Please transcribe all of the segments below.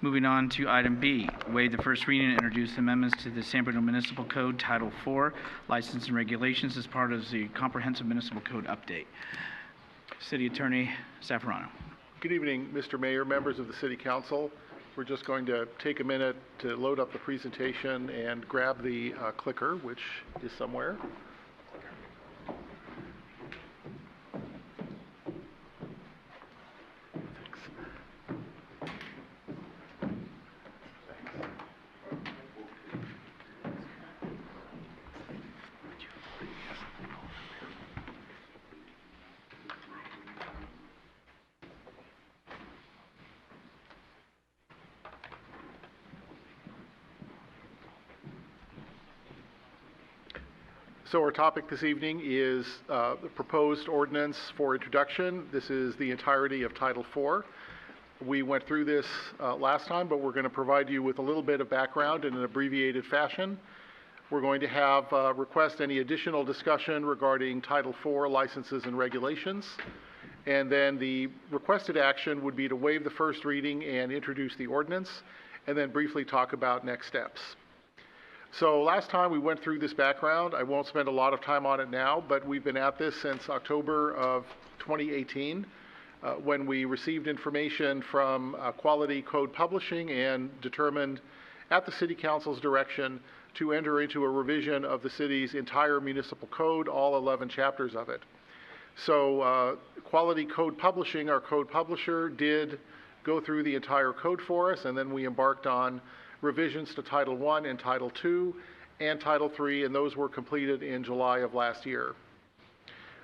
Moving on to item B, waive the first reading and introduce amendments to the San Bruno Municipal Code Title IV, License and Regulations as part of the Comprehensive Municipal Code Update. City Attorney Zaffarano. Good evening, Mr. Mayor, members of the City Council. We're just going to take a minute to load up the presentation and grab the clicker, which is somewhere. So our topic this evening is the proposed ordinance for introduction. This is the entirety of Title IV. We went through this last time, but we're going to provide you with a little bit of background in an abbreviated fashion. We're going to have request any additional discussion regarding Title IV licenses and regulations. And then the requested action would be to waive the first reading and introduce the ordinance, and then briefly talk about next steps. So last time we went through this background. I won't spend a lot of time on it now, but we've been at this since October of 2018 when we received information from Quality Code Publishing and determined at the City Council's direction to enter into a revision of the city's entire municipal code, all 11 chapters of it. So Quality Code Publishing, our code publisher, did go through the entire code for us, and then we embarked on revisions to Title I and Title II and Title III, and those were completed in July of last year.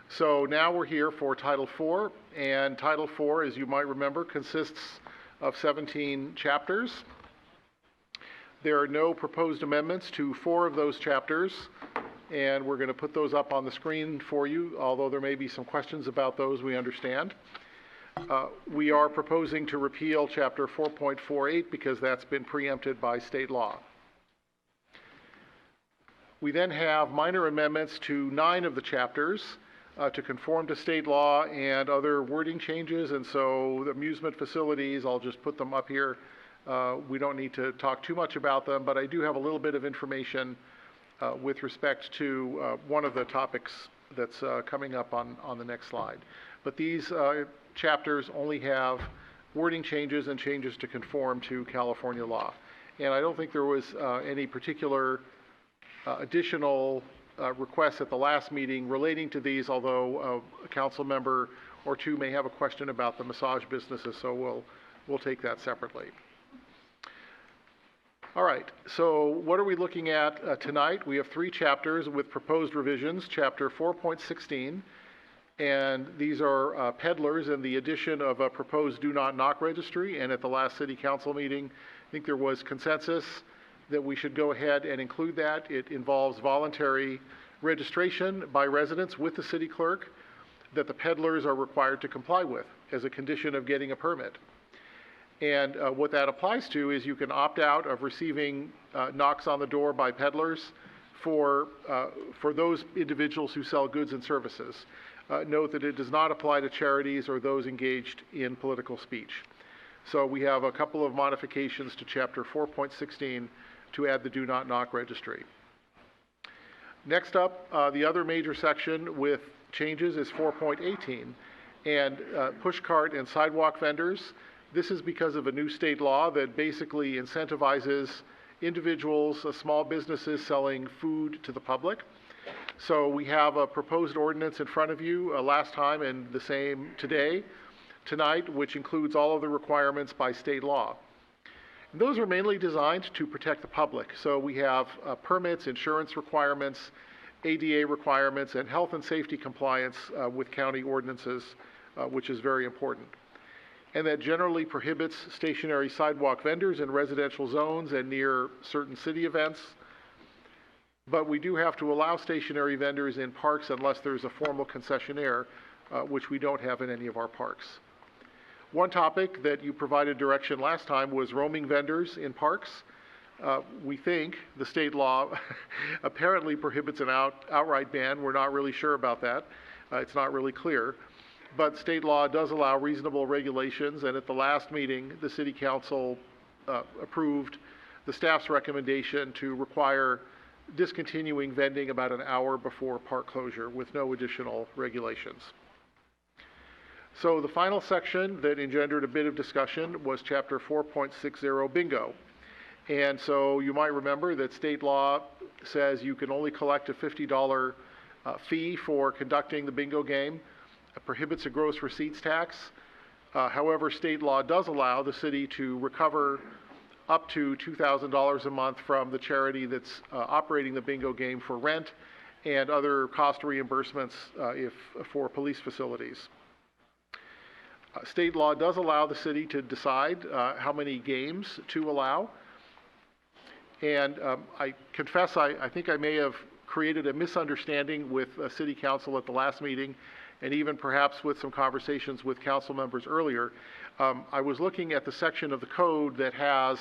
So now we're here for Title IV, and Title IV, as you might remember, consists of 17 chapters. There are no proposed amendments to 4 of those chapters, and we're going to put those up on the screen for you, although there may be some questions about those, we understand. We are proposing to repeal Chapter 4.48 because that's been preempted by state law. We then have minor amendments to 9 of the chapters to conform to state law and other wording changes, and so the amusement facilities, I'll just put them up here. We don't need to talk too much about them, but I do have a little bit of information with respect to one of the topics that's coming up on the next slide. But these chapters only have wording changes and changes to conform to California law. And I don't think there was any particular additional requests at the last meeting relating to these, although a council member or two may have a question about the massage businesses, so we'll take that separately. All right, so what are we looking at tonight? We have 3 chapters with proposed revisions. Chapter 4.16, and these are peddlers and the addition of a proposed do not knock registry. And at the last city council meeting, I think there was consensus that we should go ahead and include that. It involves voluntary registration by residents with the city clerk that the peddlers are required to comply with as a condition of getting a permit. And what that applies to is you can opt out of receiving knocks on the door by peddlers for those individuals who sell goods and services. Note that it does not apply to charities or those engaged in political speech. So we have a couple of modifications to Chapter 4.16 to add the do not knock registry. Next up, the other major section with changes is 4.18, and push cart and sidewalk vendors. This is because of a new state law that basically incentivizes individuals, small businesses selling food to the public. So we have a proposed ordinance in front of you last time and the same tonight, which includes all of the requirements by state law. And those are mainly designed to protect the public. So we have permits, insurance requirements, ADA requirements, and health and safety compliance with county ordinances, which is very important. And that generally prohibits stationary sidewalk vendors in residential zones and near certain city events. But we do have to allow stationary vendors in parks unless there's a formal concessionaire, which we don't have in any of our parks. One topic that you provided direction last time was roaming vendors in parks. We think the state law apparently prohibits an outright ban. We're not really sure about that. It's not really clear. But state law does allow reasonable regulations, and at the last meeting, the City Council approved the staff's recommendation to require discontinuing vending about an hour before park closure with no additional regulations. So the final section that engendered a bit of discussion was Chapter 4.60 bingo. And so you might remember that state law says you can only collect a $50 fee for conducting the bingo game. It prohibits a gross receipts tax. However, state law does allow the city to recover up to $2,000 a month from the charity that's operating the bingo game for rent and other cost reimbursements for police facilities. State law does allow the city to decide how many games to allow. And I confess, I think I may have created a misunderstanding with City Council at the last meeting, and even perhaps with some conversations with council members earlier. I was looking at the section of the code that has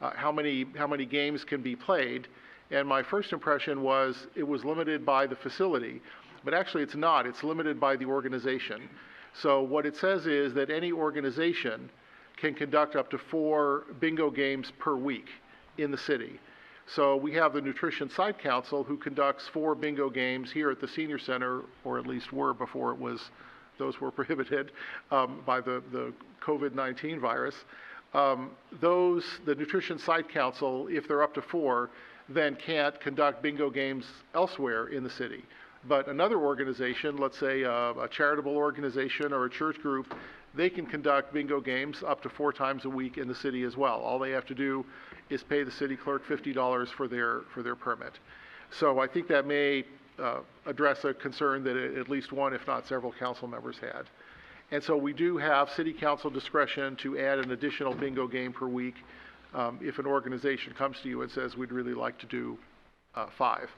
how many games can be played, and my first impression was it was limited by the facility, but actually it's not. It's limited by the organization. So what it says is that any organization can conduct up to 4 bingo games per week in the city. So we have the Nutrition Site Council who conducts 4 bingo games here at the Senior Center, or at least were before those were prohibited by the COVID-19 virus. The Nutrition Site Council, if they're up to 4, then can't conduct bingo games elsewhere in the city. But another organization, let's say a charitable organization or a church group, they can conduct bingo games up to 4 times a week in the city as well. All they have to do is pay the city clerk $50 for their permit. So I think that may address a concern that at least one, if not several, council members had. And so we do have city council discretion to add an additional bingo game per week if an organization comes to you and says we'd really like to do 5.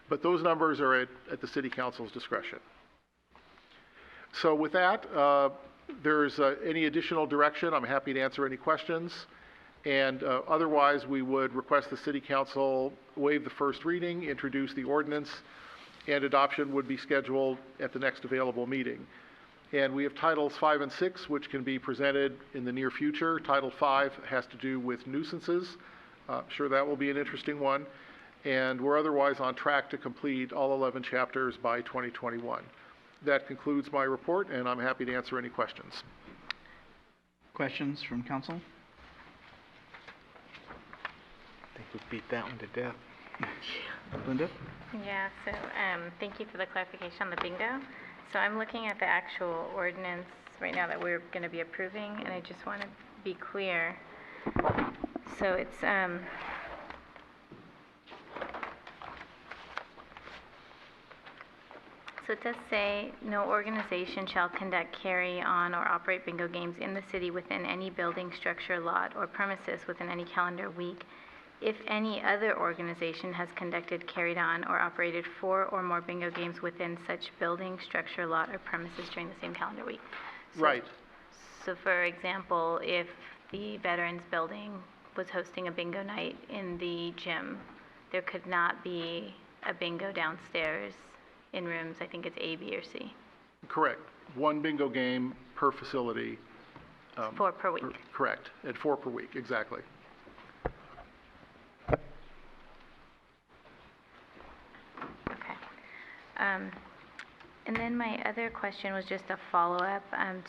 But those numbers are at the city council's discretion. So with that, there's any additional direction, I'm happy to answer any questions. And otherwise, we would request the city council waive the first reading, introduce the ordinance, and adoption would be scheduled at the next available meeting. And we have Titles 5 and 6, which can be presented in the near future. Title 5 has to do with nuisances. I'm sure that will be an interesting one. And we're otherwise on track to complete all 11 chapters by 2021. That concludes my report, and I'm happy to answer any questions. Questions from council? I think we beat that one to death. Linda? Yeah, so thank you for the clarification on the bingo. So I'm looking at the actual ordinance right now that we're going to be approving, and I just want to be clear. So it's so it does say, no organization shall conduct, carry on, or operate bingo games in the city within any building, structure, lot, or premises within any calendar week if any other organization has conducted, carried on, or operated 4 or more bingo games within such building, structure, lot, or premises during the same calendar week. So, Right. So for example, if the Veterans Building was hosting a bingo night in the gym, there could not be a bingo downstairs in rooms, I think it's A, B, or C. Correct. 1 bingo game per facility. 4 per week. Correct. At 4 per week, exactly. Okay. And then my other question was just a follow-up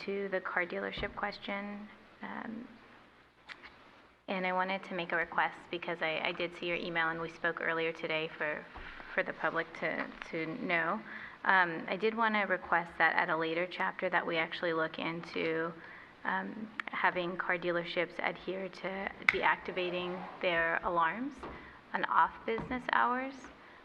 to the car dealership question. And I wanted to make a request because I did see your email and we spoke earlier today for the public to know. I did want to request that at a later chapter that we actually look into having car dealerships adhere to deactivating their alarms on off-business hours,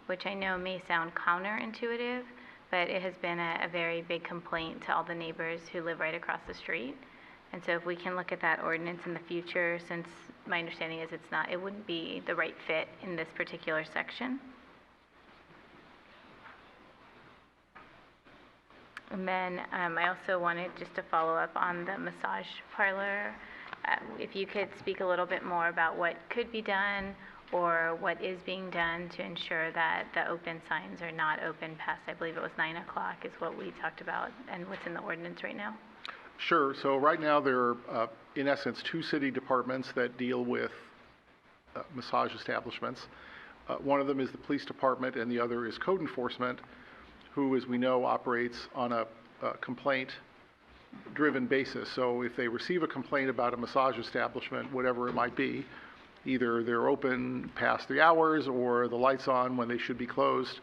which I know may sound counterintuitive, but it has been a very big complaint to all the neighbors who live right across the street. And so if we can look at that ordinance in the future, since my understanding is it wouldn't be the right fit in this particular section. And then I also wanted just to follow up on the massage parlor. If you could speak a little bit more about what could be done or what is being done to ensure that the open signs are not open past, I believe it was 9 o'clock is what we talked about and what's in the ordinance right now. Sure. So right now, there are, in essence, two city departments that deal with massage establishments. One of them is the police department, and the other is code enforcement, who, as we know, operates on a complaint-driven basis. So if they receive a complaint about a massage establishment, whatever it might be, either they're open past the hours or the lights on when they should be closed,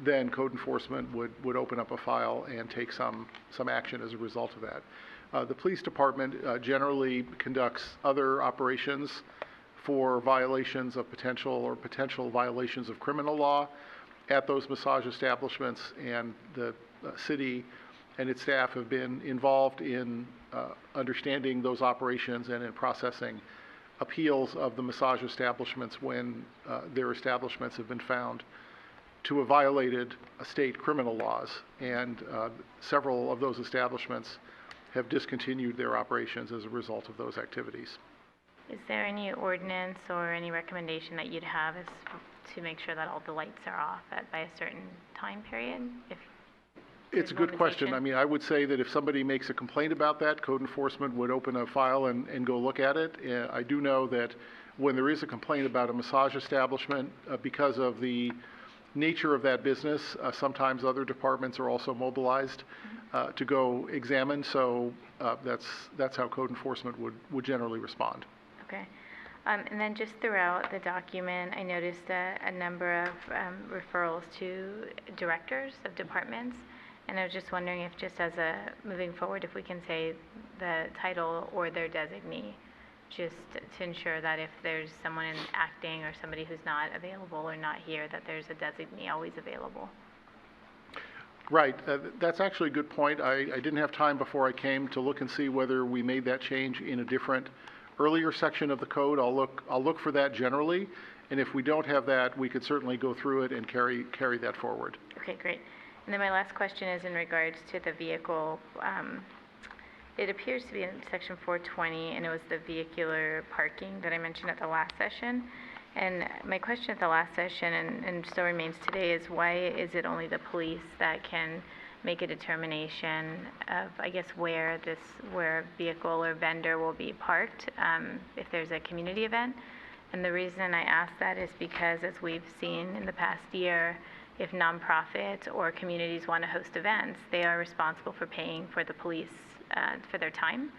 then code enforcement would open up a file and take some action as a result of that. The police department generally conducts other operations for violations of potential violations of criminal law at those massage establishments, and the city and its staff have been involved in understanding those operations and in processing appeals of the massage establishments when their establishments have been found to have violated state criminal laws. And several of those establishments have discontinued their operations as a result of those activities. Is there any ordinance or any recommendation that you'd have as to make sure that all the lights are off by a certain time period? It's a good question. I mean, I would say that if somebody makes a complaint about that, code enforcement would open a file and go look at it. I do know that when there is a complaint about a massage establishment, because of the nature of that business, sometimes other departments are also mobilized to go examine. So that's how code enforcement would generally respond. Okay. And then just throughout the document, I noticed a number of referrals to directors of departments. And I was just wondering if just as moving forward, if we can say the title or their designee, just to ensure that if there's someone acting or somebody who's not available or not here, that there's a designee always available. Right. That's actually a good point. I didn't have time before I came to look and see whether we made that change in a different earlier section of the code. I'll look for that generally, and if we don't have that, we could certainly go through it and carry that forward. Okay, great. And then my last question is in regards to the vehicle. It appears to be in section 420, and it was the vehicular parking that I mentioned at the last session. And my question at the last session, and still remains today, is why is it only the police that can make a determination of, I guess, where a vehicle or vendor will be parked if there's a community event? And the reason I ask that is because, as we've seen in the past year, if nonprofits or communities want to host events, they are responsible for paying for the police for their time.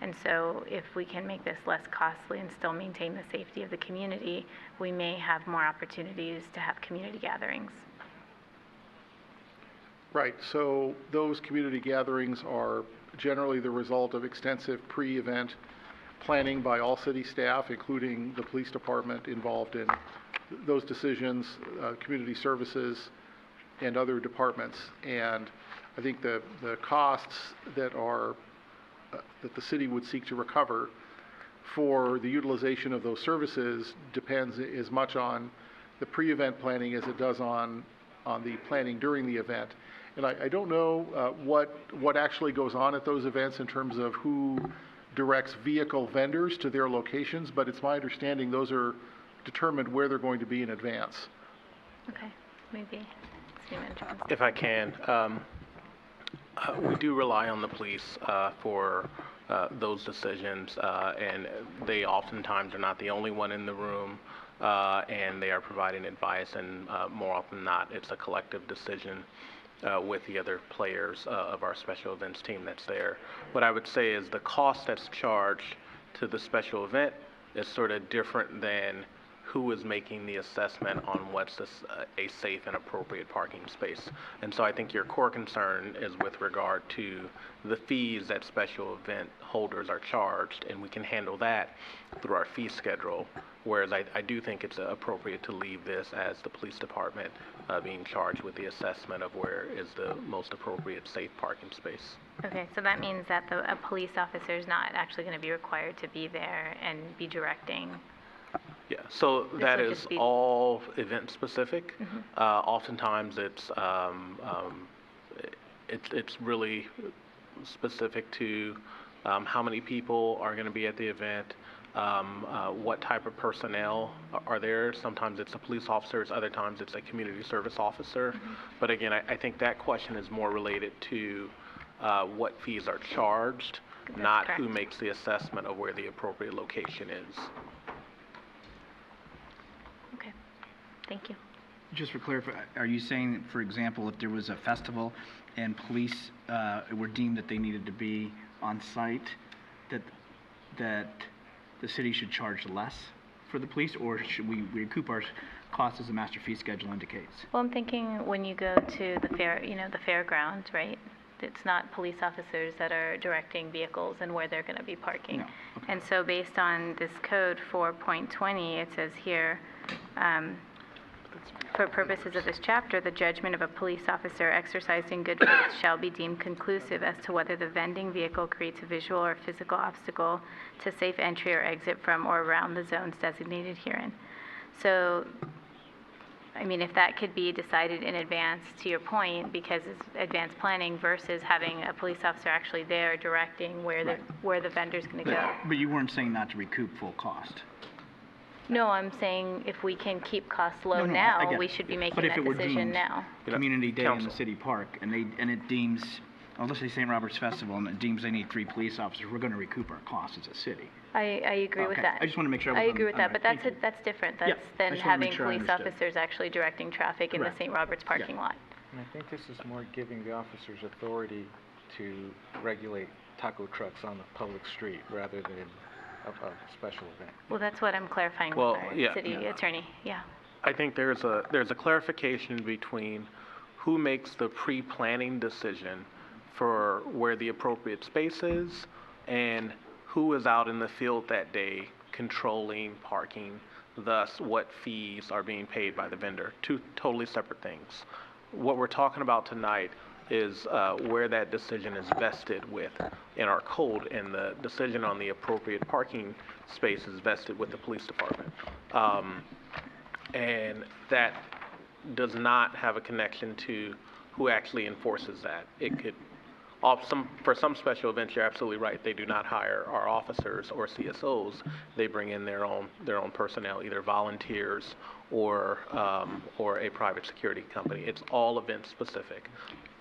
And so if we can make this less costly and still maintain the safety of the community, we may have more opportunities to have community gatherings. Right. So those community gatherings are generally the result of extensive pre-event planning by all city staff, including the police department involved in those decisions, community services, and other departments. And I think the costs that the city would seek to recover for the utilization of those services depends as much on the pre-event planning as it does on the planning during the event. And I don't know what actually goes on at those events in terms of who directs vehicle vendors to their locations, but it's my understanding those are determined where they're going to be in advance. Okay, maybe. If I can, we do rely on the police for those decisions, and they oftentimes are not the only one in the room, and they are providing advice, and more often than not, it's a collective decision with the other players of our special events team that's there. What I would say is the cost that's charged to the special event is sort of different than who is making the assessment on what's a safe and appropriate parking space. And so I think your core concern is with regard to the fees that special event holders are charged, and we can handle that through our fee schedule, whereas I do think it's appropriate to leave this as the police department being charged with the assessment of where is the most appropriate safe parking space. Okay, so that means that a police officer is not actually going to be required to be there and be directing. Yeah, so that would is just be- all event specific. Mm-hmm. Oftentimes it's really specific to how many people are going to be at the event, what type of personnel are there. Sometimes it's the police officers, other times it's a community service officer. Mm-hmm. But again, I think that question is more related to what fees are charged, That's not who correct. makes the assessment of where the appropriate location is. Okay, thank you. Just for clarify, are you saying, for example, if there was a festival and police were deemed that they needed to be on site, that the city should charge less for the police, or should we recoup our costs as the master fee schedule indicates? Well, I'm thinking when you go to the fair, the fairgrounds, right? It's not police officers that are directing vehicles and where they're going to be parking. No, okay. And so based on this code 4.20, it says here, for purposes of this chapter, the judgment of a police officer exercised in good faith shall be deemed conclusive as to whether the vending vehicle creates a visual or physical obstacle to safe entry or exit from or around the zones designated herein. So, I mean, if that could be decided in advance, to your point, because it's advanced planning versus having a police officer actually there directing where the vendor's going to go. But you weren't saying not to recoup full cost? No, I'm saying if we can keep costs low No, I get now, it. we should be making But if that it were decision deemed now. Community Day in the Council. city park, and it deems, let's say St. Robert's Festival, and it deems they need 3 police officers, we're going to recoup our costs as a city. I agree with Okay. that. I just wanna make sure I I was agree on- with that, all but right, thank you. that's different. Yeah, That's I than just wanna having make sure I police understood. officers actually directing traffic in the Correct. St. Robert's parking lot. And I think this is more giving the officers authority to regulate taco trucks on the public street rather than a special event. Well, that's what I'm clarifying with Well, our yeah. city attorney, yeah. I think there's a clarification between who makes the pre-planning decision for where the appropriate space is and who is out in the field that day controlling parking, thus what fees are being paid by the vendor. Two totally separate things. What we're talking about tonight is where that decision is vested with in our code, and the decision on the appropriate parking space is vested with the police department. And that does not have a connection to who actually enforces that. It could, for some special events, you're absolutely right, they do not hire our officers or CSOs. They bring in their own personnel, either volunteers or a private security company. It's all event specific.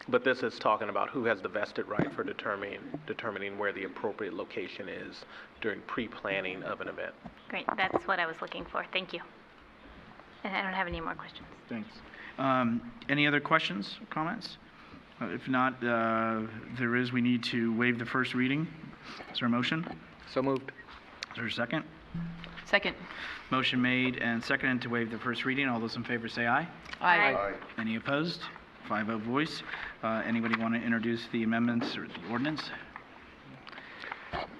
But this is talking about who has the vested right for determining where the appropriate location is during pre-planning of an event. Great, that's what I was looking for. Thank you. And I don't have any more questions. Thanks. Any other questions, comments? If not, we need to waive the first reading. Is there a motion? So moved. Is there a second? Second. Motion made and seconded to waive the first reading. All those in favor say aye. Aye. Any opposed? 5-0 voice. Anybody want to introduce the amendments or the ordinance?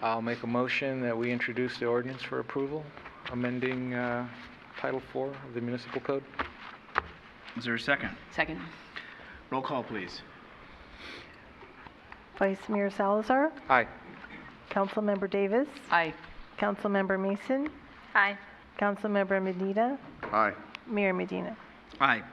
I'll make a motion that we introduce the ordinance for approval, amending Title IV of the Municipal Code. Is there a second? Second. Roll call, please. Vice Mayor Salazar, Aye. Councilmember Davis, Aye. Councilmember Mason, Aye. Councilmember Medina, Aye. Mayor Medina. Aye.